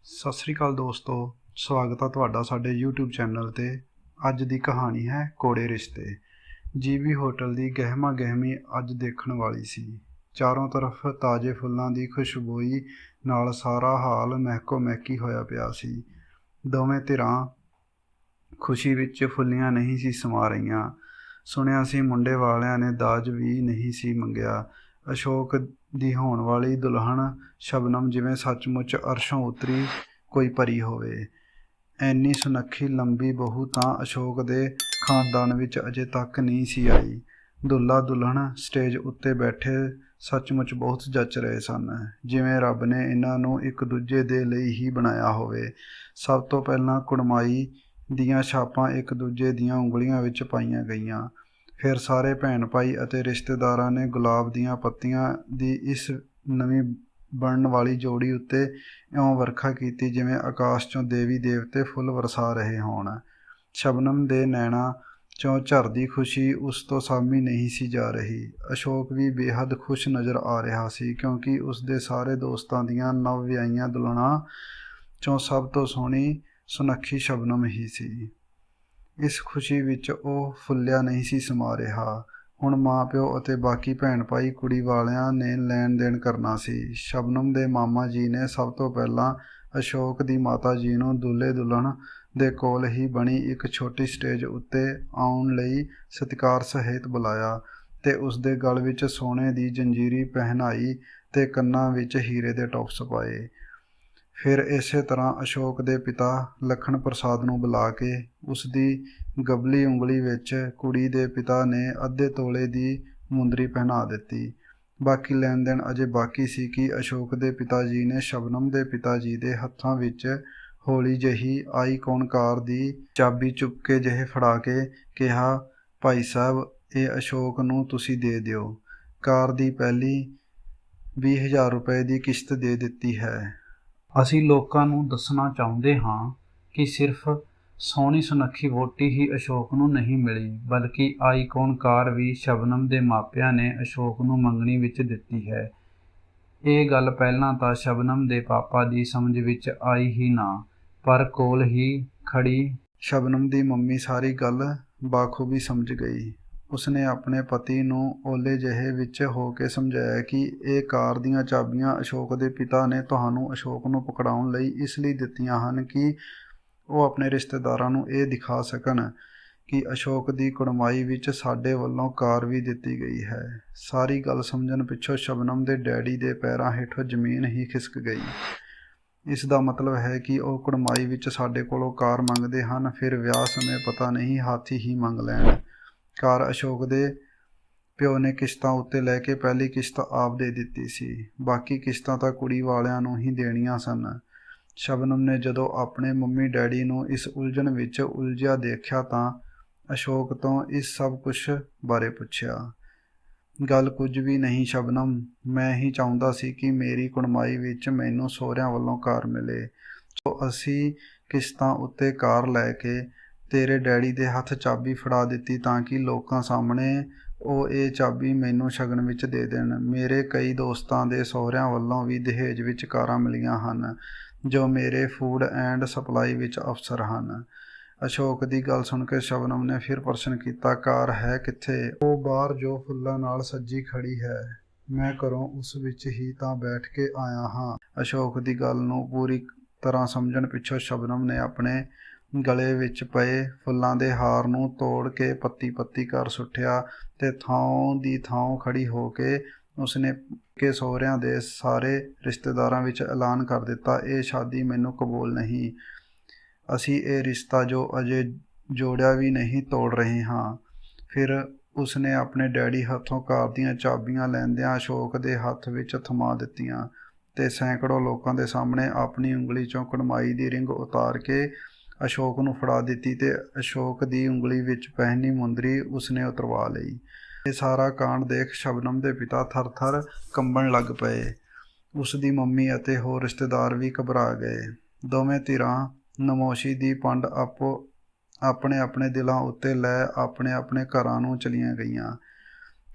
ਸਤਿ ਸ੍ਰੀ ਅਕਾਲ ਦੋਸਤੋ, ਸਵਾਗਤ ਹੈ ਤੁਹਾਡਾ ਸਾਡੇ YouTube ਚੈਨਲ 'ਤੇ। ਅੱਜ ਦੀ ਕਹਾਣੀ ਹੈ ਕੋੜੇ ਰਿਸ਼ਤੇ। ਜੀਵੀ ਹੋਟਲ ਦੀ ਗਹਿਮਾ ਗਹਿਮੀ ਅੱਜ ਦੇਖਣ ਵਾਲੀ ਸੀ। ਚਾਰੋਂ ਤਰਫ ਤਾਜ਼ੇ ਫੁੱਲਾਂ ਦੀ ਖੁਸ਼ਬੋਈ ਨਾਲ ਸਾਰਾ ਹਾਲ ਮਹਿਕੋ ਮਹਿਕੀ ਹੋਇਆ ਪਿਆ ਸੀ। ਦੋਵੇਂ ਧਿਰਾਂ ਖੁਸ਼ੀ ਵਿੱਚ ਫੁੱਲੀਆਂ ਨਹੀਂ ਸੀ ਸਮਾ ਰਹੀਆਂ। ਸੁਣਿਆ ਸੀ ਮੁੰਡੇ ਵਾਲਿਆਂ ਨੇ ਦਾਜ ਵੀ ਨਹੀਂ ਸੀ ਮੰਗਿਆ। ਅਸ਼ੋਕ ਦੀ ਹੋਣ ਵਾਲੀ ਦੁਲਹਨ ਸ਼ਬਨਮ ਜਿਵੇਂ ਸੱਚਮੁੱਚ ਅਰਸ਼ੋਂ ਉਤਰੀ ਕੋਈ ਪਰੀ ਹੋਵੇ। ਐਨੀ ਸੁਨੱਖੀ ਲੰਬੀ ਬਹੂ ਤਾਂ ਅਸ਼ੋਕ ਦੇ ਖਾਨਦਾਨ ਵਿੱਚ ਅਜੇ ਤੱਕ ਨਹੀਂ ਸੀ ਆਈ। ਦੁੱਲਾ ਦੁਲਹਨ ਸਟੇਜ ਉੱਤੇ ਬੈਠੇ ਸੱਚਮੁੱਚ ਬਹੁਤ ਜੱਚ ਰਹੇ ਸਨ, ਜਿਵੇਂ ਰੱਬ ਨੇ ਇਹਨਾਂ ਨੂੰ ਇੱਕ ਦੂਜੇ ਦੇ ਲਈ ਹੀ ਬਣਾਇਆ ਹੋਵੇ। ਸਭ ਤੋਂ ਪਹਿਲਾਂ ਕੁੜਮਾਈ ਦੀਆਂ ਛਾਪਾਂ ਇੱਕ ਦੂਜੇ ਦੀਆਂ ਉਂਗਲੀਆਂ ਵਿੱਚ ਪਾਈਆਂ ਗਈਆਂ। ਫਿਰ ਸਾਰੇ ਭੈਣ ਭਾਈ ਅਤੇ ਰਿਸ਼ਤੇਦਾਰਾਂ ਨੇ ਗੁਲਾਬ ਦੀਆਂ ਪੱਤੀਆਂ ਦੀ ਇਸ ਨਵੀਂ ਬਣਨ ਵਾਲੀ ਜੋੜੀ ਉੱਤੇ ਇਉਂ ਵਰਖਾ ਕੀਤੀ ਜਿਵੇਂ ਆਕਾਸ਼ 'ਚੋਂ ਦੇਵੀ ਦੇਵਤੇ ਫੁੱਲ ਵਰਸਾ ਰਹੇ ਹੋਣ। ਸ਼ਬਨਮ ਦੇ ਨੈਣਾਂ 'ਚੋਂ ਝਰਦੀ ਖੁਸ਼ੀ ਉਸ ਤੋਂ ਸਾਂਭੀ ਨਹੀਂ ਸੀ ਜਾ ਰਹੀ। ਅਸ਼ੋਕ ਵੀ ਬੇਹੱਦ ਖੁਸ਼ ਨਜ਼ਰ ਆ ਰਿਹਾ ਸੀ, ਕਿਉਂਕਿ ਉਸ ਦੇ ਸਾਰੇ ਦੋਸਤਾਂ ਦੀਆਂ ਨਵ ਵਿਆਹੀਆਂ ਦੁਲਹਨਾਂ 'ਚੋਂ ਸਭ ਤੋਂ ਸੋਹਣੀ ਸੁਨੱਖੀ ਸ਼ਬਨਮ ਹੀ ਸੀ। ਇਸ ਖੁਸ਼ੀ ਵਿੱਚ ਉਹ ਫੁੱਲਿਆ ਨਹੀਂ ਸੀ ਸਮਾ ਰਿਹਾ। ਹੁਣ ਮਾਂ ਪਿਓ ਅਤੇ ਬਾਕੀ ਭੈਣ ਭਾਈ ਕੁੜੀ ਵਾਲਿਆਂ ਨੇ ਲੈਣ ਦੇਣ ਕਰਨਾ ਸੀ। ਸ਼ਬਨਮ ਦੇ ਮਾਮਾ ਜੀ ਨੇ ਸਭ ਤੋਂ ਪਹਿਲਾਂ ਅਸ਼ੋਕ ਦੀ ਮਾਤਾ ਜੀ ਨੂੰ ਦੁੱਲੇ ਦੁਲਹਨ ਦੇ ਕੋਲ ਹੀ ਬਣੀ ਇੱਕ ਛੋਟੀ ਸਟੇਜ ਉੱਤੇ ਆਉਣ ਲਈ ਸਤਿਕਾਰ ਸਹਿਤ ਬੁਲਾਇਆ ਤੇ ਉਸ ਦੇ ਗਲ ਵਿੱਚ ਸੋਨੇ ਦੀ ਜੰਜੀਰੀ ਪਹਿਨਾਈ ਤੇ ਕੰਨਾਂ ਵਿੱਚ ਹੀਰੇ ਦੇ ਟੋਪਸ ਪਾਏ। ਫਿਰ ਇਸੇ ਤਰ੍ਹਾਂ ਅਸ਼ੋਕ ਦੇ ਪਿਤਾ ਲਖਣ ਪ੍ਰਸਾਦ ਨੂੰ ਬੁਲਾ ਕੇ ਉਸ ਦੀ ਗਬਲੀ ਉਂਗਲੀ ਵਿੱਚ ਕੁੜੀ ਦੇ ਪਿਤਾ ਨੇ ਅੱਧੇ ਤੋਲੇ ਦੀ ਮੁੰਦਰੀ ਪਹਿਨਾ ਦਿੱਤੀ। ਬਾਕੀ ਲੈਣ ਦੇਣ ਅਜੇ ਬਾਕੀ ਸੀ ਕਿ ਅਸ਼ੋਕ ਦੇ ਪਿਤਾ ਜੀ ਨੇ ਸ਼ਬਨਮ ਦੇ ਪਿਤਾ ਜੀ ਦੇ ਹੱਥਾਂ ਵਿੱਚ ਹੌਲੀ ਜਿਹੀ ਆਈਕੌਨ ਕਾਰ ਦੀ ਚਾਬੀ ਚੁਪਕੇ ਜਿਹੇ ਫੜਾ ਕੇ ਕਿਹਾ, ਭਾਈ ਸਾਹਿਬ, ਇਹ ਅਸ਼ੋਕ ਨੂੰ ਤੁਸੀਂ ਦੇ ਦਿਓ। ਕਾਰ ਦੀ ਪਹਿਲੀ 20,000 ਰੁਪਏ ਦੀ ਕਿਸ਼ਤ ਦੇ ਦਿੱਤੀ ਹੈ। ਅਸੀਂ ਲੋਕਾਂ ਨੂੰ ਦੱਸਣਾ ਚਾਹੁੰਦੇ ਹਾਂ ਕਿ ਸਿਰਫ ਸੋਹਣੀ ਸੁਨੱਖੀ ਵਹੁਟੀ ਹੀ ਅਸ਼ੋਕ ਨੂੰ ਨਹੀਂ ਮਿਲੀ, ਬਲਕਿ ਆਈਕੌਨ ਕਾਰ ਵੀ ਸ਼ਬਨਮ ਦੇ ਮਾਪਿਆਂ ਨੇ ਅਸ਼ੋਕ ਨੂੰ ਮੰਗਣੀ ਵਿੱਚ ਦਿੱਤੀ ਹੈ। ਇਹ ਗੱਲ ਪਹਿਲਾਂ ਤਾਂ ਸ਼ਬਨਮ ਦੇ ਪਾਪਾ ਦੀ ਸਮਝ ਵਿੱਚ ਆਈ ਹੀ ਨਾ, ਪਰ ਕੋਲ ਹੀ ਖੜੀ ਸ਼ਬਨਮ ਦੀ ਮੰਮੀ ਸਾਰੀ ਗੱਲ ਬਾਖੂਬੀ ਸਮਝ ਗਈ। ਉਸਨੇ ਆਪਣੇ ਪਤੀ ਨੂੰ ਓਲੇ ਜਿਹੇ ਵਿੱਚ ਹੋ ਕੇ ਸਮਝਾਇਆ ਕਿ ਇਹ ਕਾਰ ਦੀਆਂ ਚਾਬੀਆਂ ਅਸ਼ੋਕ ਦੇ ਪਿਤਾ ਨੇ ਤੁਹਾਨੂੰ ਅਸ਼ੋਕ ਨੂੰ ਪਕੜਾਉਣ ਲਈ ਇਸ ਲਈ ਦਿੱਤੀਆਂ ਹਨ ਕਿ ਉਹ ਆਪਣੇ ਰਿਸ਼ਤੇਦਾਰਾਂ ਨੂੰ ਇਹ ਦਿਖਾ ਸਕਣ ਕਿ ਅਸ਼ੋਕ ਦੀ ਕੁੜਮਾਈ ਵਿੱਚ ਸਾਡੇ ਵੱਲੋਂ ਕਾਰ ਵੀ ਦਿੱਤੀ ਗਈ ਹੈ। ਸਾਰੀ ਗੱਲ ਸਮਝਣ ਪਿੱਛੋਂ ਸ਼ਬਨਮ ਦੇ ਡੈਡੀ ਦੇ ਪੈਰਾਂ ਹੇਠੋਂ ਜ਼ਮੀਨ ਹੀ ਖਿਸਕ ਗਈ। ਇਸ ਦਾ ਮਤਲਬ ਹੈ ਕਿ ਉਹ ਕੁੜਮਾਈ ਵਿੱਚ ਸਾਡੇ ਕੋਲੋਂ ਕਾਰ ਮੰਗਦੇ ਹਨ, ਫਿਰ ਵਿਆਹ ਸਮੇਂ ਪਤਾ ਨਹੀਂ ਹਾਥੀ ਹੀ ਮੰਗ ਲੈਣ। ਕਾਰ ਅਸ਼ੋਕ ਦੇ ਪਿਓ ਨੇ ਕਿਸ਼ਤਾਂ ਉੱਤੇ ਲੈ ਕੇ ਪਹਿਲੀ ਕਿਸ਼ਤ ਆਪ ਦੇ ਦਿੱਤੀ ਸੀ, ਬਾਕੀ ਕਿਸ਼ਤਾਂ ਤਾਂ ਕੁੜੀ ਵਾਲਿਆਂ ਨੂੰ ਹੀ ਦੇਣੀਆਂ ਸਨ। ਸ਼ਬਨਮ ਨੇ ਜਦੋਂ ਆਪਣੇ ਮੰਮੀ ਡੈਡੀ ਨੂੰ ਇਸ ਉਲਝਣ ਵਿੱਚ ਉਲਝਿਆ ਦੇਖਿਆ ਤਾਂ ਅਸ਼ੋਕ ਤੋਂ ਇਸ ਸਭ ਕੁਝ ਬਾਰੇ ਪੁੱਛਿਆ। ਗੱਲ ਕੁਝ ਵੀ ਨਹੀਂ ਸ਼ਬਨਮ, ਮੈਂ ਹੀ ਚਾਹੁੰਦਾ ਸੀ ਕਿ ਮੇਰੀ ਕੁੜਮਾਈ ਵਿੱਚ ਮੈਨੂੰ ਸਹੁਰਿਆਂ ਵੱਲੋਂ ਕਾਰ ਮਿਲੇ, ਸੋ ਅਸੀਂ ਕਿਸ਼ਤਾਂ ਉੱਤੇ ਕਾਰ ਲੈ ਕੇ ਤੇਰੇ ਡੈਡੀ ਦੇ ਹੱਥ ਚਾਬੀ ਫੜਾ ਦਿੱਤੀ ਤਾਂ ਕਿ ਲੋਕਾਂ ਸਾਹਮਣੇ ਉਹ ਇਹ ਚਾਬੀ ਮੈਨੂੰ ਸ਼ਗਨ ਵਿੱਚ ਦੇ ਦੇਣ। ਮੇਰੇ ਕਈ ਦੋਸਤਾਂ ਦੇ ਸਹੁਰਿਆਂ ਵੱਲੋਂ ਵੀ ਦਹੇਜ ਵਿੱਚ ਕਾਰਾਂ ਮਿਲੀਆਂ ਹਨ, ਜੋ ਮੇਰੇ ਫੂਡ ਐਂਡ ਸਪਲਾਈ ਵਿੱਚ ਅਫਸਰ ਹਨ। ਅਸ਼ੋਕ ਦੀ ਗੱਲ ਸੁਣ ਕੇ ਸ਼ਬਨਮ ਨੇ ਫਿਰ ਪ੍ਰਸ਼ਨ ਕੀਤਾ, ਕਾਰ ਹੈ ਕਿੱਥੇ? ਉਹ ਬਾਹਰ ਜੋ ਫੁੱਲਾਂ ਨਾਲ ਸੱਜੀ ਖੜੀ ਹੈ, ਮੈਂ ਘਰੋਂ ਉਸ ਵਿੱਚ ਹੀ ਤਾਂ ਬੈਠ ਕੇ ਆਇਆ ਹਾਂ। ਅਸ਼ੋਕ ਦੀ ਗੱਲ ਨੂੰ ਪੂਰੀ ਤਰ੍ਹਾਂ ਸਮਝਣ ਪਿੱਛੋਂ ਸ਼ਬਨਮ ਨੇ ਆਪਣੇ ਗਲੇ ਵਿੱਚ ਪਏ ਫੁੱਲਾਂ ਦੇ ਹਾਰ ਨੂੰ ਤੋੜ ਕੇ ਪੱਤੀ ਪੱਤੀ ਕਰ ਸੁੱਟਿਆ ਤੇ ਥਾਂ ਦੀ ਥਾਂ ਖੜੀ ਹੋ ਕੇ ਉਸਨੇ ਕੇ ਸਹੁਰਿਆਂ ਦੇ ਸਾਰੇ ਰਿਸ਼ਤੇਦਾਰਾਂ ਵਿੱਚ ਐਲਾਨ ਕਰ ਦਿੱਤਾ, ਇਹ ਸ਼ਾਦੀ ਮੈਨੂੰ ਕਬੂਲ ਨਹੀਂ। ਅਸੀਂ ਇਹ ਰਿਸ਼ਤਾ ਜੋ ਅਜੇ ਜੋੜਿਆ ਵੀ ਨਹੀਂ ਤੋੜ ਰਹੇ ਹਾਂ। ਫਿਰ ਉਸਨੇ ਆਪਣੇ ਡੈਡੀ ਹੱਥੋਂ ਕਾਰ ਦੀਆਂ ਚਾਬੀਆਂ ਲੈਂਦਿਆਂ ਅਸ਼ੋਕ ਦੇ ਹੱਥ ਵਿੱਚ ਥਮਾ ਦਿੱਤੀਆਂ ਤੇ ਸੈਂਕੜੋਂ ਲੋਕਾਂ ਦੇ ਸਾਹਮਣੇ ਆਪਣੀ ਉਂਗਲੀ 'ਚੋਂ ਕੁੜਮਾਈ ਦੀ ਰਿੰਗ ਉਤਾਰ ਕੇ ਅਸ਼ੋਕ ਨੂੰ ਫੜਾ ਦਿੱਤੀ ਤੇ ਅਸ਼ੋਕ ਦੀ ਉਂਗਲੀ ਵਿੱਚ ਪਹਿਨੀ ਮੁੰਦਰੀ ਉਸਨੇ ਉਤਰਵਾ ਲਈ। ਇਹ ਸਾਰਾ ਕਾਂਡ ਦੇਖ ਸ਼ਬਨਮ ਦੇ ਪਿਤਾ ਥਰ-ਥਰ ਕੰਬਣ ਲੱਗ ਪਏ। ਉਸ ਦੀ ਮੰਮੀ ਅਤੇ ਹੋਰ ਰਿਸ਼ਤੇਦਾਰ ਵੀ ਘਬਰਾ ਗਏ। ਦੋਵੇਂ ਧਿਰਾਂ ਨਮੋਸ਼ੀ ਦੀ ਪੰਡ ਆਪਣੇ ਆਪਣੇ ਦਿਲਾਂ ਉੱਤੇ ਲੈ ਆਪਣੇ ਆਪਣੇ ਘਰਾਂ ਨੂੰ ਚਲੀਆਂ ਗਈਆਂ।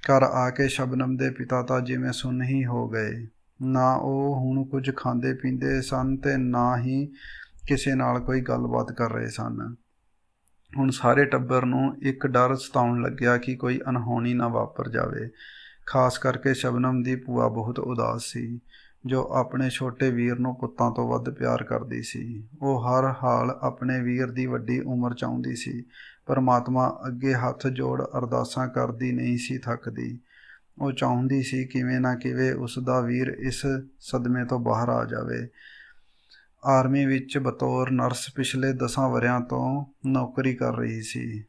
ਘਰ ਆ ਕੇ ਸ਼ਬਨਮ ਦੇ ਪਿਤਾ ਤਾਂ ਜਿਵੇਂ ਸੁੰਨ ਹੀ ਹੋ ਗਏ। ਨਾ ਉਹ ਹੁਣ ਕੁਝ ਖਾਂਦੇ ਪੀਂਦੇ ਸਨ ਤੇ ਨਾ ਹੀ ਕਿਸੇ ਨਾਲ ਕੋਈ ਗੱਲਬਾਤ ਕਰ ਰਹੇ ਸਨ। ਹੁਣ ਸਾਰੇ ਟੱਬਰ ਨੂੰ ਇੱਕ ਡਰ ਸਤਾਉਣ ਲੱਗਿਆ ਕਿ ਕੋਈ ਅਣਹੋਣੀ ਨਾ ਵਾਪਰ ਜਾਵੇ। ਖਾਸ ਕਰਕੇ ਸ਼ਬਨਮ ਦੀ ਭੂਆ ਬਹੁਤ ਉਦਾਸ ਸੀ, ਜੋ ਆਪਣੇ ਛੋਟੇ ਵੀਰ ਨੂੰ ਪੁੱਤਾਂ ਤੋਂ ਵੱਧ ਪਿਆਰ ਕਰਦੀ ਸੀ। ਉਹ ਹਰ ਹਾਲ ਆਪਣੇ ਵੀਰ ਦੀ ਵੱਡੀ ਉਮਰ ਚਾਹੁੰਦੀ ਸੀ। ਪਰਮਾਤਮਾ ਅੱਗੇ ਹੱਥ ਜੋੜ ਅਰਦਾਸਾਂ ਕਰਦੀ ਨਹੀਂ ਸੀ ਥੱਕਦੀ। ਉਹ ਚਾਹੁੰਦੀ ਸੀ ਕਿਵੇਂ ਨਾ ਕਿਵੇਂ ਉਸ ਦਾ ਵੀਰ ਇਸ ਸਦਮੇ ਤੋਂ ਬਾਹਰ ਆ ਜਾਵੇ। ਆਰਮੀ ਵਿੱਚ ਬਤੌਰ ਨਰਸ ਪਿਛਲੇ 10 ਵਰ੍ਹਿਆਂ ਤੋਂ ਨੌਕਰੀ ਕਰ ਰਹੀ ਸੀ।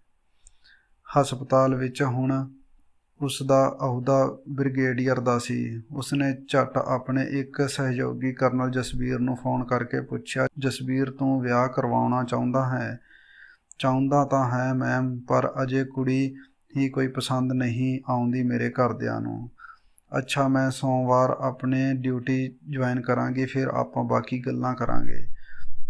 ਹਸਪਤਾਲ ਵਿੱਚ ਹੁਣ ਉਸ ਦਾ ਅਹੁਦਾ ਬ੍ਰਿਗੇਡੀਅਰ ਦਾ ਸੀ। ਉਸਨੇ ਝੱਟ ਆਪਣੇ ਇੱਕ ਸਹਿਯੋਗੀ ਕਰਨਲ ਜਸਬੀਰ ਨੂੰ ਫੋਨ ਕਰਕੇ ਪੁੱਛਿਆ, ਜਸਬੀਰ ਤੂੰ ਵਿਆਹ ਕਰਵਾਉਣਾ ਚਾਹੁੰਦਾ ਹੈ? ਚਾਹੁੰਦਾ ਤਾਂ ਹੈ ਮੈਮ, ਪਰ ਅਜੇ ਕੁੜੀ ਹੀ ਕੋਈ ਪਸੰਦ ਨਹੀਂ ਆਉਂਦੀ ਮੇਰੇ ਘਰਦਿਆਂ ਨੂੰ। ਅੱਛਾ, ਮੈਂ ਸੋਮਵਾਰ ਆਪਣੇ ਡਿਊਟੀ ਜੁਆਇਨ ਕਰਾਂਗੀ, ਫਿਰ ਆਪਾਂ ਬਾਕੀ ਗੱਲਾਂ ਕਰਾਂਗੇ।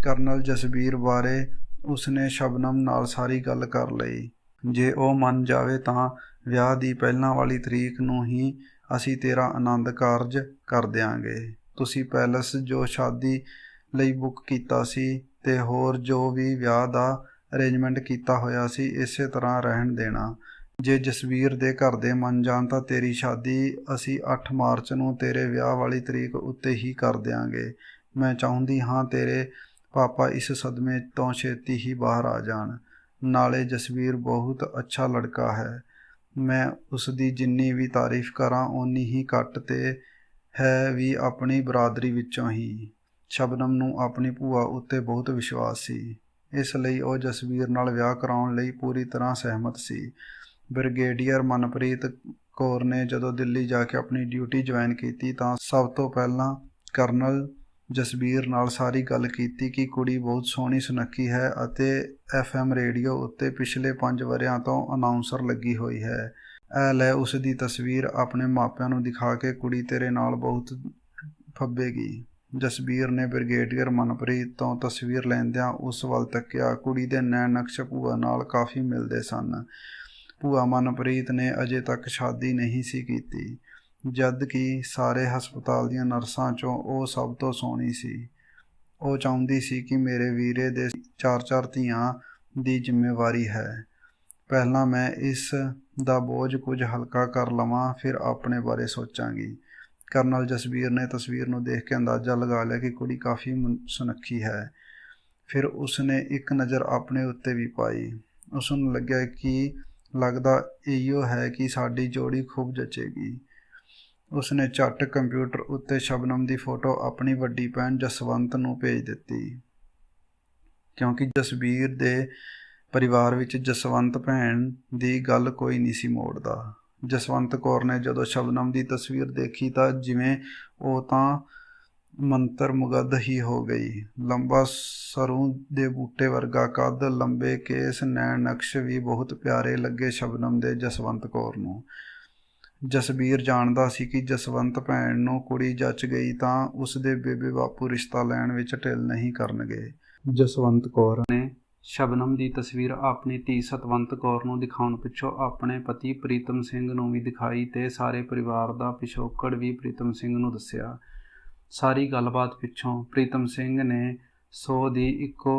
ਕਰਨਲ ਜਸਬੀਰ ਬਾਰੇ ਉਸਨੇ ਸ਼ਬਨਮ ਨਾਲ ਸਾਰੀ ਗੱਲ ਕਰ ਲਈ। ਜੇ ਉਹ ਮੰਨ ਜਾਵੇ ਤਾਂ ਵਿਆਹ ਦੀ ਪਹਿਲਾਂ ਵਾਲੀ ਤਰੀਕ ਨੂੰ ਹੀ ਅਸੀਂ ਤੇਰਾ ਆਨੰਦ ਕਾਰਜ ਕਰ ਦਿਆਂਗੇ। ਤੁਸੀਂ ਪੈਲਸ ਜੋ ਸ਼ਾਦੀ ਲਈ ਬੁੱਕ ਕੀਤਾ ਸੀ ਤੇ ਹੋਰ ਜੋ ਵੀ ਵਿਆਹ ਦਾ ਅਰੇਂਜਮੈਂਟ ਕੀਤਾ ਹੋਇਆ ਸੀ, ਇਸੇ ਤਰ੍ਹਾਂ ਰਹਿਣ ਦੇਣਾ। ਜੇ ਜਸਬੀਰ ਦੇ ਘਰ ਦੇ ਮੰਨ ਜਾਣ ਤਾਂ ਤੇਰੀ ਸ਼ਾਦੀ ਅਸੀਂ 8 ਮਾਰਚ ਨੂੰ ਤੇਰੇ ਵਿਆਹ ਵਾਲੀ ਤਰੀਕ ਉੱਤੇ ਹੀ ਕਰ ਦਿਆਂਗੇ। ਮੈਂ ਚਾਹੁੰਦੀ ਹਾਂ ਤੇਰੇ ਪਾਪਾ ਇਸ ਸਦਮੇ ਤੋਂ ਛੇਤੀ ਹੀ ਬਾਹਰ ਆ ਜਾਣ। ਨਾਲੇ ਜਸਬੀਰ ਬਹੁਤ ਅੱਛਾ ਲੜਕਾ ਹੈ। ਮੈਂ ਉਸ ਦੀ ਜਿੰਨੀ ਵੀ ਤਾਰੀਫ ਕਰਾਂ ਓਨੀ ਹੀ ਘੱਟ ਤੇ ਹੈ ਵੀ ਆਪਣੀ ਬਰਾਦਰੀ ਵਿੱਚੋਂ ਹੀ। ਸ਼ਬਨਮ ਨੂੰ ਆਪਣੀ ਭੂਆ ਉੱਤੇ ਬਹੁਤ ਵਿਸ਼ਵਾਸ ਸੀ, ਇਸ ਲਈ ਉਹ ਜਸਬੀਰ ਨਾਲ ਵਿਆਹ ਕਰਾਉਣ ਲਈ ਪੂਰੀ ਤਰ੍ਹਾਂ ਸਹਿਮਤ ਸੀ। ਬ੍ਰਿਗੇਡੀਅਰ ਮਨਪ੍ਰੀਤ ਕੌਰ ਨੇ ਜਦੋਂ ਦਿੱਲੀ ਜਾ ਕੇ ਆਪਣੀ ਡਿਊਟੀ ਜੁਆਇਨ ਕੀਤੀ ਤਾਂ ਸਭ ਤੋਂ ਪਹਿਲਾਂ ਕਰਨਲ ਜਸਬੀਰ ਨਾਲ ਸਾਰੀ ਗੱਲ ਕੀਤੀ ਕਿ ਕੁੜੀ ਬਹੁਤ ਸੋਹਣੀ ਸੁਨੱਖੀ ਹੈ ਅਤੇ FM ਰੇਡੀਓ ਉੱਤੇ ਪਿਛਲੇ 5 ਵਰ੍ਹਿਆਂ ਤੋਂ ਅਨਾਉਂਸਰ ਲੱਗੀ ਹੋਈ ਹੈ। ਇਹ ਲੈ ਉਸ ਦੀ ਤਸਵੀਰ ਆਪਣੇ ਮਾਪਿਆਂ ਨੂੰ ਦਿਖਾ ਕੇ ਕੁੜੀ ਤੇਰੇ ਨਾਲ ਬਹੁਤ ਫੱਬੇਗੀ। ਜਸਬੀਰ ਨੇ ਬ੍ਰਿਗੇਡੀਅਰ ਮਨਪ੍ਰੀਤ ਤੋਂ ਤਸਵੀਰ ਲੈਂਦਿਆਂ ਉਸ ਵੱਲ ਤੱਕਿਆ। ਕੁੜੀ ਦੇ ਨੈਣ ਨਕਸ਼ ਭੂਆ ਨਾਲ ਕਾਫੀ ਮਿਲਦੇ ਸਨ। ਭੂਆ ਮਨਪ੍ਰੀਤ ਨੇ ਅਜੇ ਤੱਕ ਸ਼ਾਦੀ ਨਹੀਂ ਸੀ ਕੀਤੀ, ਜਦ ਕਿ ਸਾਰੇ ਹਸਪਤਾਲ ਦੀਆਂ ਨਰਸਾਂ 'ਚੋਂ ਉਹ ਸਭ ਤੋਂ ਸੋਹਣੀ ਸੀ। ਉਹ ਚਾਹੁੰਦੀ ਸੀ ਕਿ ਮੇਰੇ ਵੀਰੇ ਦੇ 4 ਧੀਆਂ ਦੀ ਜ਼ਿੰਮੇਵਾਰੀ ਹੈ। ਪਹਿਲਾਂ ਮੈਂ ਇਸ ਦਾ ਬੋਝ ਕੁਝ ਹਲਕਾ ਕਰ ਲਵਾਂ, ਫਿਰ ਆਪਣੇ ਬਾਰੇ ਸੋਚਾਂਗੀ। ਕਰਨਲ ਜਸਬੀਰ ਨੇ ਤਸਵੀਰ ਨੂੰ ਦੇਖ ਕੇ ਅੰਦਾਜ਼ਾ ਲਗਾ ਲਿਆ ਕਿ ਕੁੜੀ ਕਾਫੀ ਸੁਨੱਖੀ ਹੈ। ਫਿਰ ਉਸਨੇ ਇੱਕ ਨਜ਼ਰ ਆਪਣੇ ਉੱਤੇ ਵੀ ਪਾਈ। ਉਸ ਨੂੰ ਲੱਗਿਆ ਕਿ ਲੱਗਦਾ ਇਹੋ ਹੈ ਕਿ ਸਾਡੀ ਜੋੜੀ ਖੂਬ ਜਚੇਗੀ। ਉਸਨੇ ਝੱਟ ਕੰਪਿਊਟਰ ਉੱਤੇ ਸ਼ਬਨਮ ਦੀ ਫੋਟੋ ਆਪਣੀ ਵੱਡੀ ਭੈਣ ਜਸਵੰਤ ਨੂੰ ਭੇਜ ਦਿੱਤੀ, ਕਿਉਂਕਿ ਜਸਬੀਰ ਦੇ ਪਰਿਵਾਰ ਵਿੱਚ ਜਸਵੰਤ ਭੈਣ ਦੀ ਗੱਲ ਕੋਈ ਨਹੀਂ ਸੀ ਮੋੜਦਾ। ਜਸਵੰਤ ਕੌਰ ਨੇ ਜਦੋਂ ਸ਼ਬਨਮ ਦੀ ਤਸਵੀਰ ਦੇਖੀ ਤਾਂ ਜਿਵੇਂ ਉਹ ਤਾਂ ਮੰਤਰ ਮੁਗਧ ਹੀ ਹੋ ਗਈ। ਲੰਬਾ ਸਰੋਂ ਦੇ ਬੂਟੇ ਵਰਗਾ ਕੱਦ, ਲੰਬੇ ਕੇਸ, ਨੈਣ ਨਕਸ਼ ਵੀ ਬਹੁਤ ਪਿਆਰੇ ਲੱਗੇ ਸ਼ਬਨਮ ਦੇ ਜਸਵੰਤ ਕੌਰ ਨੂੰ। ਜਸਬੀਰ ਜਾਣਦਾ ਸੀ ਕਿ ਜਸਵੰਤ ਭੈਣ ਨੂੰ ਕੁੜੀ ਜੱਚ ਗਈ ਤਾਂ ਉਸ ਦੇ ਬੇਬੇ ਬਾਪੂ ਰਿਸ਼ਤਾ ਲੈਣ ਵਿੱਚ ਢਿੱਲ ਨਹੀਂ ਕਰਨਗੇ। ਜਸਵੰਤ ਕੌਰ ਨੇ ਸ਼ਬਨਮ ਦੀ ਤਸਵੀਰ ਆਪਣੀ ਧੀ ਸਤਵੰਤ ਕੌਰ ਨੂੰ ਦਿਖਾਉਣ ਪਿੱਛੋਂ ਆਪਣੇ ਪਤੀ ਪ੍ਰੀਤਮ ਸਿੰਘ ਨੂੰ ਵੀ ਦਿਖਾਈ ਤੇ ਸਾਰੇ ਪਰਿਵਾਰ ਦਾ ਪਿਛੋਕੜ ਵੀ ਪ੍ਰੀਤਮ ਸਿੰਘ ਨੂੰ ਦੱਸਿਆ। ਸਾਰੀ ਗੱਲਬਾਤ ਪਿੱਛੋਂ ਪ੍ਰੀਤਮ ਸਿੰਘ ਨੇ 100 ਦੀ ਇੱਕੋ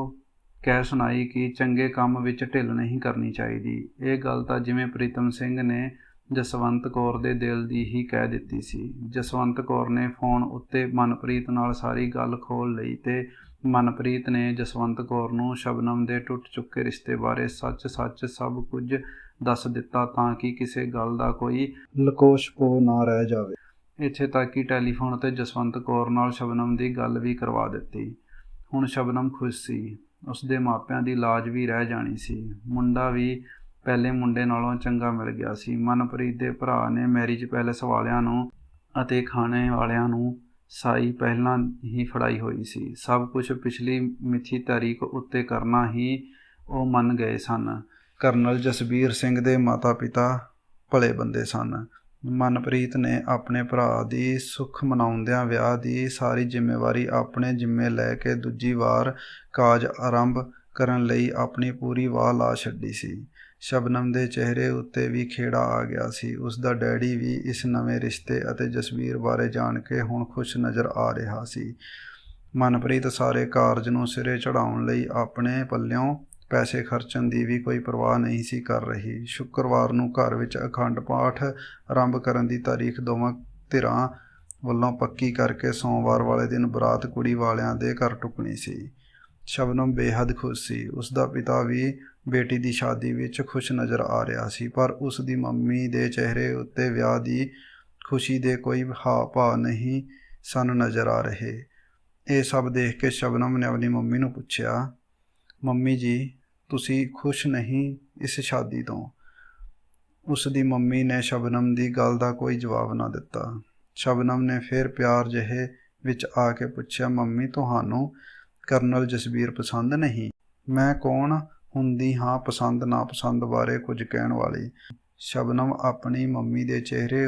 ਕਹਿ ਸੁਣਾਈ ਕਿ ਚੰਗੇ ਕੰਮ ਵਿੱਚ ਢਿੱਲ ਨਹੀਂ ਕਰਨੀ ਚਾਹੀਦੀ। ਇਹ ਗੱਲ ਤਾਂ ਜਿਵੇਂ ਪ੍ਰੀਤਮ ਸਿੰਘ ਨੇ ਜਸਵੰਤ ਕੌਰ ਦੇ ਦਿਲ ਦੀ ਹੀ ਕਹਿ ਦਿੱਤੀ ਸੀ। ਜਸਵੰਤ ਕੌਰ ਨੇ ਫੋਨ ਉੱਤੇ ਮਨਪ੍ਰੀਤ ਨਾਲ ਸਾਰੀ ਗੱਲ ਖੋਲ੍ਹ ਲਈ ਤੇ ਮਨਪ੍ਰੀਤ ਨੇ ਜਸਵੰਤ ਕੌਰ ਨੂੰ ਸ਼ਬਨਮ ਦੇ ਟੁੱਟ ਚੁੱਕੇ ਰਿਸ਼ਤੇ ਬਾਰੇ ਸੱਚ ਸਭ ਕੁਝ ਦੱਸ ਦਿੱਤਾ ਤਾਂ ਕਿ ਕਿਸੇ ਗੱਲ ਦਾ ਕੋਈ ਲਕੋਸ਼-ਪੋਹ ਨਾ ਰਹਿ ਜਾਵੇ। ਇੱਥੇ ਤੱਕ ਕਿ ਟੈਲੀਫੋਨ 'ਤੇ ਜਸਵੰਤ ਕੌਰ ਨਾਲ ਸ਼ਬਨਮ ਦੀ ਗੱਲ ਵੀ ਕਰਵਾ ਦਿੱਤੀ। ਹੁਣ ਸ਼ਬਨਮ ਖੁਸ਼ ਸੀ। ਉਸਦੇ ਮਾਪਿਆਂ ਦੀ ਲਾਜ ਵੀ ਰਹਿ ਜਾਣੀ ਸੀ। ਮੁੰਡਾ ਵੀ ਪਹਿਲੇ ਮੁੰਡੇ ਨਾਲੋਂ ਚੰਗਾ ਮਿਲ ਗਿਆ ਸੀ। ਮਨਪ੍ਰੀਤ ਦੇ ਭਰਾ ਨੇ ਮੈਰਿਜ ਪੈਲੇਸ ਵਾਲਿਆਂ ਨੂੰ ਅਤੇ ਖਾਣੇ ਵਾਲਿਆਂ ਨੂੰ ਸਾਈ ਪਹਿਲਾਂ ਹੀ ਫੜਾਈ ਹੋਈ ਸੀ। ਸਭ ਕੁਝ ਪਿਛਲੀ ਮਿਥੀ ਤਾਰੀਖ ਉੱਤੇ ਕਰਨਾ ਹੀ ਉਹ ਮੰਨ ਗਏ ਸਨ। ਕਰਨਲ ਜਸਬੀਰ ਸਿੰਘ ਦੇ ਮਾਤਾ-ਪਿਤਾ ਭਲੇ ਬੰਦੇ ਸਨ। ਮਨਪ੍ਰੀਤ ਨੇ ਆਪਣੇ ਭਰਾ ਦੀ ਸੁੱਖ ਮਨਾਉਂਦਿਆਂ ਵਿਆਹ ਦੀ ਸਾਰੀ ਜ਼ਿੰਮੇਵਾਰੀ ਆਪਣੇ ਜ਼ਿੰਮੇ ਲੈ ਕੇ ਦੂਜੀ ਵਾਰ ਕਾਜ ਆਰੰਭ ਕਰਨ ਲਈ ਆਪਣੀ ਪੂਰੀ ਵਾਹ ਲਾ ਛੱਡੀ ਸੀ। ਸ਼ਬਨਮ ਦੇ ਚਿਹਰੇ ਉੱਤੇ ਵੀ ਖੇੜਾ ਆ ਗਿਆ ਸੀ। ਉਸ ਦਾ ਡੈਡੀ ਵੀ ਇਸ ਨਵੇਂ ਰਿਸ਼ਤੇ ਅਤੇ ਜਸਬੀਰ ਬਾਰੇ ਜਾਣ ਕੇ ਹੁਣ ਖੁਸ਼ ਨਜ਼ਰ ਆ ਰਿਹਾ ਸੀ। ਮਨਪ੍ਰੀਤ ਸਾਰੇ ਕਾਰਜ ਨੂੰ ਸਿਰੇ ਚੜ੍ਹਾਉਣ ਲਈ ਆਪਣੇ ਪੱਲਿਓਂ ਪੈਸੇ ਖਰਚਣ ਦੀ ਵੀ ਕੋਈ ਪਰਵਾਹ ਨਹੀਂ ਸੀ ਕਰ ਰਹੀ। ਸ਼ੁੱਕਰਵਾਰ ਨੂੰ ਘਰ ਵਿੱਚ ਅਖੰਡ ਪਾਠ ਆਰੰਭ ਕਰਨ ਦੀ ਤਾਰੀਖ ਦੋਵਾਂ ਧਿਰਾਂ ਵੱਲੋਂ ਪੱਕੀ ਕਰਕੇ ਸੋਮਵਾਰ ਵਾਲੇ ਦਿਨ ਬਰਾਤ ਕੁੜੀ ਵਾਲਿਆਂ ਦੇ ਘਰ ਟੁੱਕਣੀ ਸੀ। ਸ਼ਬਨਮ ਬੇਹੱਦ ਖੁਸ਼ ਸੀ। ਉਸ ਦਾ ਪਿਤਾ ਵੀ ਬੇਟੀ ਦੀ ਸ਼ਾਦੀ ਵਿੱਚ ਖੁਸ਼ ਨਜ਼ਰ ਆ ਰਿਹਾ ਸੀ, ਪਰ ਉਸ ਦੀ ਮੰਮੀ ਦੇ ਚਿਹਰੇ ਉੱਤੇ ਵਿਆਹ ਦੀ ਖੁਸ਼ੀ ਦੇ ਕੋਈ ਹਾਵ ਭਾਵ ਨਹੀਂ ਸਨ ਨਜ਼ਰ ਆ ਰਹੇ। ਇਹ ਸਭ ਦੇਖ ਕੇ ਸ਼ਬਨਮ ਨੇ ਆਪਣੀ ਮੰਮੀ ਨੂੰ ਪੁੱਛਿਆ, ਮੰਮੀ ਜੀ ਤੁਸੀਂ ਖੁਸ਼ ਨਹੀਂ ਇਸ ਸ਼ਾਦੀ ਤੋਂ? ਉਸ ਦੀ ਮੰਮੀ ਨੇ ਸ਼ਬਨਮ ਦੀ ਗੱਲ ਦਾ ਕੋਈ ਜਵਾਬ ਨਾ ਦਿੱਤਾ। ਸ਼ਬਨਮ ਨੇ ਫਿਰ ਪਿਆਰ ਜਿਹੇ ਵਿੱਚ ਆ ਕੇ ਪੁੱਛਿਆ, ਮੰਮੀ ਤੁਹਾਨੂੰ ਕਰਨਲ ਜਸਬੀਰ ਪਸੰਦ ਨਹੀਂ? ਮੈਂ ਕੌਣ ਹੁੰਦੀ ਹਾਂ ਪਸੰਦ ਨਾਪਸੰਦ ਬਾਰੇ ਕੁਝ ਕਹਿਣ ਵਾਲੀ। ਸ਼ਬਨਮ ਆਪਣੀ ਮੰਮੀ ਦੇ ਚਿਹਰੇ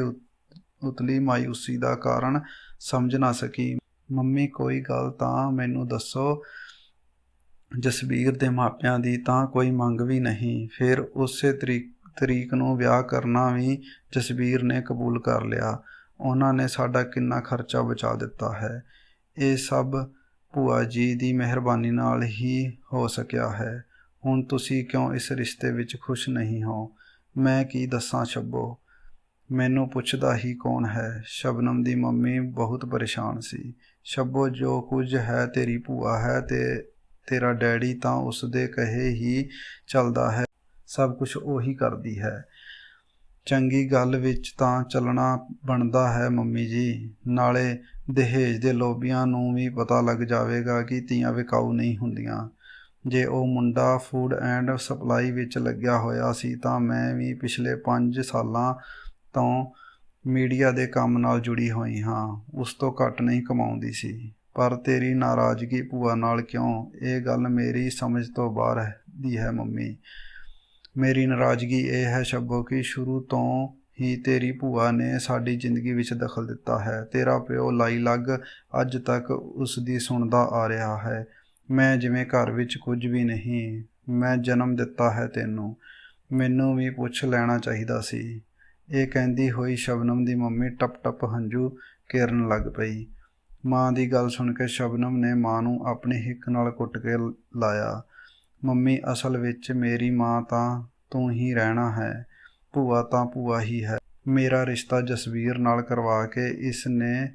ਉਤਲੀ ਮਾਯੂਸੀ ਦਾ ਕਾਰਨ ਸਮਝ ਨਾ ਸਕੀ। ਮੰਮੀ ਕੋਈ ਗੱਲ ਤਾਂ ਮੈਨੂੰ ਦੱਸੋ। ਜਸਬੀਰ ਦੇ ਮਾਪਿਆਂ ਦੀ ਤਾਂ ਕੋਈ ਮੰਗ ਵੀ ਨਹੀਂ, ਫਿਰ ਉਸੇ ਤਰੀਕ ਨੂੰ ਵਿਆਹ ਕਰਨਾ ਵੀ ਜਸਬੀਰ ਨੇ ਕਬੂਲ ਕਰ ਲਿਆ। ਉਹਨਾਂ ਨੇ ਸਾਡਾ ਕਿੰਨਾ ਖਰਚਾ ਬਚਾ ਦਿੱਤਾ ਹੈ। ਇਹ ਸਭ ਭੂਆ ਜੀ ਦੀ ਮਿਹਰਬਾਨੀ ਨਾਲ ਹੀ ਹੋ ਸਕਿਆ ਹੈ। ਹੁਣ ਤੁਸੀਂ ਕਿਉਂ ਇਸ ਰਿਸ਼ਤੇ ਵਿੱਚ ਖੁਸ਼ ਨਹੀਂ ਹੋ? ਮੈਂ ਕੀ ਦੱਸਾਂ ਸ਼ੱਬੋ, ਮੈਨੂੰ ਪੁੱਛਦਾ ਹੀ ਕੌਣ ਹੈ? ਸ਼ਬਨਮ ਦੀ ਮੰਮੀ ਬਹੁਤ ਪਰੇਸ਼ਾਨ ਸੀ। ਸ਼ੱਬੋ ਜੋ ਕੁਝ ਹੈ ਤੇਰੀ ਭੂਆ ਹੈ ਤੇ ਤੇਰਾ ਡੈਡੀ ਤਾਂ ਉਸ ਦੇ ਕਹੇ ਹੀ ਚੱਲਦਾ ਹੈ, ਸਭ ਕੁਝ ਉਹੀ ਕਰਦੀ ਹੈ। ਚੰਗੀ ਗੱਲ ਵਿੱਚ ਤਾਂ ਚੱਲਣਾ ਬਣਦਾ ਹੈ ਮੰਮੀ ਜੀ, ਨਾਲੇ ਦਹੇਜ ਦੇ ਲੋਭੀਆਂ ਨੂੰ ਵੀ ਪਤਾ ਲੱਗ ਜਾਵੇਗਾ ਕਿ ਧੀਆਂ ਵਿਕਾਊ ਨਹੀਂ ਹੁੰਦੀਆਂ। ਜੇ ਉਹ ਮੁੰਡਾ ਫੂਡ ਐਂਡ ਸਪਲਾਈ ਵਿੱਚ ਲੱਗਿਆ ਹੋਇਆ ਸੀ ਤਾਂ ਮੈਂ ਵੀ ਪਿਛਲੇ 5 ਸਾਲਾਂ ਤੋਂ ਮੀਡੀਆ ਦੇ ਕੰਮ ਨਾਲ ਜੁੜੀ ਹੋਈ ਹਾਂ, ਉਸ ਤੋਂ ਘੱਟ ਨਹੀਂ ਕਮਾਉਂਦੀ ਸੀ। ਪਰ ਤੇਰੀ ਨਾਰਾਜ਼ਗੀ ਭੂਆ ਨਾਲ ਕਿਉਂ? ਇਹ ਗੱਲ ਮੇਰੀ ਸਮਝ ਤੋਂ ਬਾਹਰ ਦੀ ਹੈ ਮੰਮੀ। ਮੇਰੀ ਨਾਰਾਜ਼ਗੀ ਇਹ ਹੈ ਸ਼ੱਬੋ ਕਿ ਸ਼ੁਰੂ ਤੋਂ ਹੀ ਤੇਰੀ ਭੂਆ ਨੇ ਸਾਡੀ ਜ਼ਿੰਦਗੀ ਵਿੱਚ ਦਖਲ ਦਿੱਤਾ ਹੈ। ਤੇਰਾ ਪਿਓ ਲਾਈ ਲੱਗ ਅੱਜ ਤੱਕ ਉਸ ਦੀ ਸੁਣਦਾ ਆ ਰਿਹਾ ਹੈ। ਮੈਂ ਜਿਵੇਂ ਘਰ ਵਿੱਚ ਕੁਝ ਵੀ ਨਹੀਂ। ਮੈਂ ਜਨਮ ਦਿੱਤਾ ਹੈ ਤੈਨੂੰ, ਮੈਨੂੰ ਵੀ ਪੁੱਛ ਲੈਣਾ ਚਾਹੀਦਾ ਸੀ। ਇਹ ਕਹਿੰਦੀ ਹੋਈ ਸ਼ਬਨਮ ਦੀ ਮੰਮੀ ਟਪ ਟਪ ਹੰਝੂ ਕੇਰਨ ਲੱਗ ਪਈ। ਮਾਂ ਦੀ ਗੱਲ ਸੁਣ ਕੇ ਸ਼ਬਨਮ ਨੇ ਮਾਂ ਨੂੰ ਆਪਣੀ ਹਿੱਕ ਨਾਲ ਕੁੱਟ ਕੇ ਲਾਇਆ। ਮੰਮੀ ਅਸਲ ਵਿੱਚ ਮੇਰੀ ਮਾਂ ਤਾਂ ਤੂੰ ਹੀ ਰਹਿਣਾ ਹੈ, ਭੂਆ ਤਾਂ ਭੂਆ ਹੀ ਹੈ। ਮੇਰਾ ਰਿਸ਼ਤਾ ਜਸਬੀਰ ਨਾਲ ਕਰਵਾ ਕੇ ਇਸ ਨੇ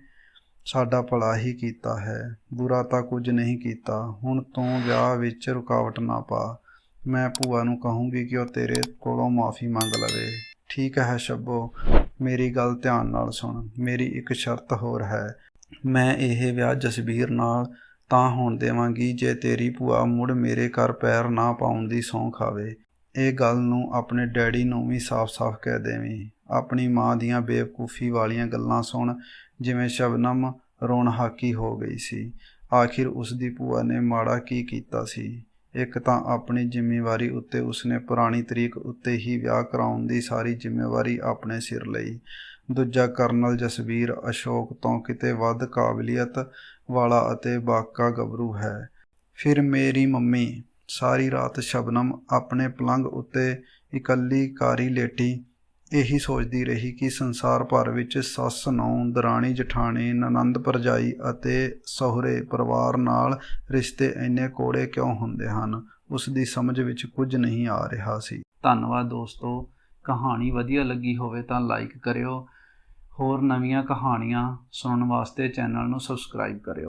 ਸਾਡਾ ਭਲਾ ਹੀ ਕੀਤਾ ਹੈ, ਬੁਰਾ ਤਾਂ ਕੁਝ ਨਹੀਂ ਕੀਤਾ। ਹੁਣ ਤੂੰ ਵਿਆਹ ਵਿੱਚ ਰੁਕਾਵਟ ਨਾ ਪਾ। ਮੈਂ ਭੂਆ ਨੂੰ ਕਹੂੰਗੀ ਕਿ ਉਹ ਤੇਰੇ ਕੋਲੋਂ ਮਾफ़ੀ ਮੰਗ ਲਵੇ। ਠੀਕ ਹੈ ਸ਼ੱਬੋ, ਮੇਰੀ ਗੱਲ ਧਿਆਨ ਨਾਲ ਸੁਣ। ਮੇਰੀ ਇੱਕ ਸ਼ਰਤ ਹੋਰ ਹੈ। ਮੈਂ ਇਹ ਵਿਆਹ ਜਸਬੀਰ ਨਾਲ ਤਾਂ ਹੋਣ ਦੇਵਾਂਗੀ ਜੇ ਤੇਰੀ ਭੂਆ ਮੁੜ ਮੇਰੇ ਘਰ ਪੈਰ ਨਾ ਪਾਉਣ ਦੀ ਸਹੁੰ ਖਾਵੇ। ਇਹ ਗੱਲ ਨੂੰ ਆਪਣੇ ਡੈਡੀ ਨੂੰ ਵੀ ਸਾਫ਼-ਸਾਫ਼ ਕਹਿ ਦੇਵੀਂ। ਆਪਣੀ ਮਾਂ ਦੀਆਂ ਬੇਵਕੂਫੀ ਵਾਲੀਆਂ ਗੱਲਾਂ ਸੁਣ ਜਿਵੇਂ ਸ਼ਬਨਮ ਰੋਣਹਾਕੀ ਹੋ ਗਈ ਸੀ। ਆਖਿਰ ਉਸ ਦੀ ਭੂਆ ਨੇ ਮਾੜਾ ਕੀ ਕੀਤਾ ਸੀ? ਇੱਕ ਤਾਂ ਆਪਣੀ ਜ਼ਿੰਮੇਵਾਰੀ ਉੱਤੇ ਉਸਨੇ ਪੁਰਾਣੀ ਤਰੀਕ ਉੱਤੇ ਹੀ ਵਿਆਹ ਕਰਾਉਣ ਦੀ ਸਾਰੀ ਜ਼ਿੰਮੇਵਾਰੀ ਆਪਣੇ ਸਿਰ ਲਈ। ਦੂਜਾ ਕਰਨਲ ਜਸਬੀਰ ਅਸ਼ੋਕ ਤੋਂ ਕਿਤੇ ਵੱਧ ਕਾਬਲੀਅਤ ਵਾਲਾ ਅਤੇ ਬਾਕਾ ਗੱਭਰੂ ਹੈ। ਫਿਰ ਮੇਰੀ ਮੰਮੀ। ਸਾਰੀ ਰਾਤ ਸ਼ਬਨਮ ਆਪਣੇ ਪਲੰਘ ਉੱਤੇ ਇਕੱਲੀ ਕਾਰੀ ਲੇਟੀ ਇਹੀ ਸੋਚਦੀ ਰਹੀ ਕਿ ਸੰਸਾਰ ਭਰ ਵਿੱਚ ਸੱਸ ਨੂੰਹ, ਦਰਾਣੀ ਜਠਾਣੀ, ਨਣਦ ਭਰਜਾਈ ਅਤੇ ਸਹੁਰੇ ਪਰਿਵਾਰ ਨਾਲ ਰਿਸ਼ਤੇ ਇੰਨੇ ਕੌੜੇ ਕਿਉਂ ਹੁੰਦੇ ਹਨ। ਉਸ ਦੀ ਸਮਝ ਵਿੱਚ ਕੁਝ ਨਹੀਂ ਆ ਰਿਹਾ ਸੀ। ਧੰਨਵਾਦ ਦੋਸਤੋ। ਕਹਾਣੀ ਵਧੀਆ ਲੱਗੀ ਹੋਵੇ ਤਾਂ ਲਾਈਕ ਕਰਿਓ। ਹੋਰ ਨਵੀਆਂ ਕਹਾਣੀਆਂ ਸੁਣਨ ਵਾਸਤੇ ਚੈਨਲ ਨੂੰ ਸਬਸਕ੍ਰਾਈਬ ਕਰਿਓ।